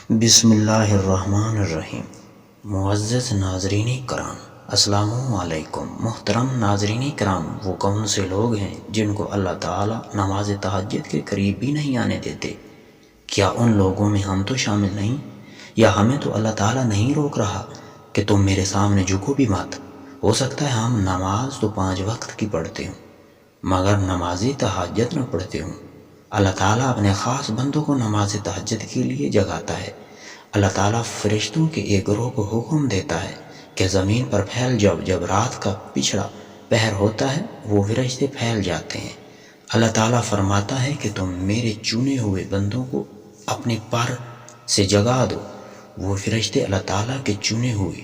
بسم اللہ الرحمن الرحیم۔ معزز ناظرین کرام، السلام علیکم۔ محترم ناظرین کرام، وہ کون سے لوگ ہیں جن کو اللہ تعالیٰ نماز تہجد کے قریب بھی نہیں آنے دیتے؟ کیا ان لوگوں میں ہم تو شامل نہیں؟ یا ہمیں تو اللہ تعالیٰ نہیں روک رہا کہ تم میرے سامنے جھکو بھی مت؟ ہو سکتا ہے ہم نماز تو 5 وقت کی پڑھتے ہوں مگر نماز تہجد نہ پڑھتے ہوں۔ اللہ تعالیٰ اپنے خاص بندوں کو نماز تہجد کے لیے جگاتا ہے۔ اللہ تعالیٰ فرشتوں کے ایک گروہ کو حکم دیتا ہے کہ زمین پر پھیل جاؤ۔ جب رات کا پچھڑا پہر ہوتا ہے وہ فرشتے پھیل جاتے ہیں۔ اللہ تعالیٰ فرماتا ہے کہ تم میرے چنے ہوئے بندوں کو اپنے پر سے جگا دو۔ وہ فرشتے اللہ تعالیٰ کے چنے ہوئے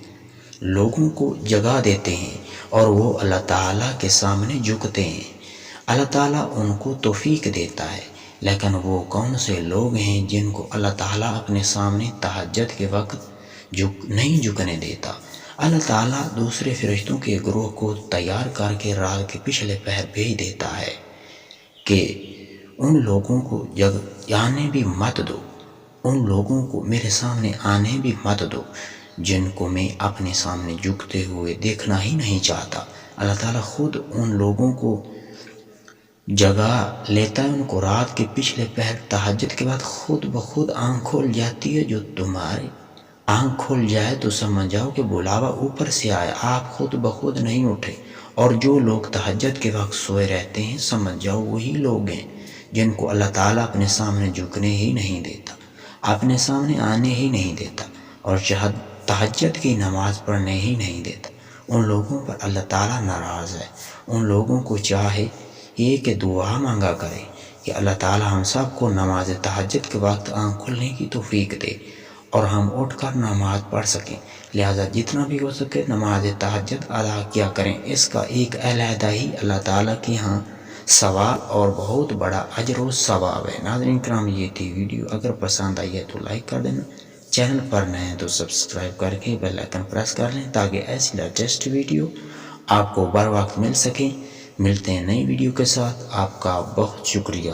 لوگوں کو جگا دیتے ہیں اور وہ اللہ تعالیٰ کے سامنے جھکتے ہیں۔ اللہ تعالیٰ ان کو توفیق دیتا ہے، لیکن وہ کون سے لوگ ہیں جن کو اللہ تعالیٰ اپنے سامنے تہجد کے وقت نہیں جھکنے دیتا؟ اللہ تعالیٰ دوسرے فرشتوں کے گروہ کو تیار کر کے رات کے پچھلے پہر بھیج دیتا ہے کہ ان لوگوں کو آنے بھی مت دو، ان لوگوں کو میرے سامنے آنے بھی مت دو جن کو میں اپنے سامنے جھکتے ہوئے دیکھنا ہی نہیں چاہتا۔ اللہ تعالیٰ خود ان لوگوں کو جگا لیتا ہے، ان کو رات کے پچھلے پہر تہجد کے بعد خود بخود آنکھ کھول جاتی ہے۔ جو تمہاری آنکھ کھول جائے تو سمجھ جاؤ کہ بلاوا اوپر سے آیا، آپ خود بخود نہیں اٹھے۔ اور جو لوگ تہجد کے وقت سوئے رہتے ہیں سمجھ جاؤ وہی لوگ ہیں جن کو اللہ تعالیٰ اپنے سامنے جھکنے ہی نہیں دیتا، اپنے سامنے آنے ہی نہیں دیتا اور تہجد کی نماز پڑھنے ہی نہیں دیتا۔ ان لوگوں پر اللہ تعالیٰ ناراض ہے۔ ان لوگوں کو چاہے یہ کہ دعا مانگا کرے کہ اللہ تعالیٰ ہم سب کو نماز تہجد کے وقت آنکھ کھلنے کی توفیق دے اور ہم اٹھ کر نماز پڑھ سکیں۔ لہٰذا جتنا بھی ہو سکے نماز تہجد ادا کیا کریں۔ اس کا ایک علیحدہ ہی اللہ تعالیٰ کے ہاں ثواب اور بہت بڑا اجر و ثواب ہے۔ ناظرین کرام، یہ تھی ویڈیو، اگر پسند آئی ہے تو لائک کر دینا، چینل پر نئے ہیں تو سبسکرائب کر کے بیل آئکن پریس کر لیں تاکہ ایسی لیٹسٹ ویڈیو آپ کو بر وقت مل سکیں۔ ملتے ہیں نئی ویڈیو کے ساتھ، آپ کا بہت شکریہ۔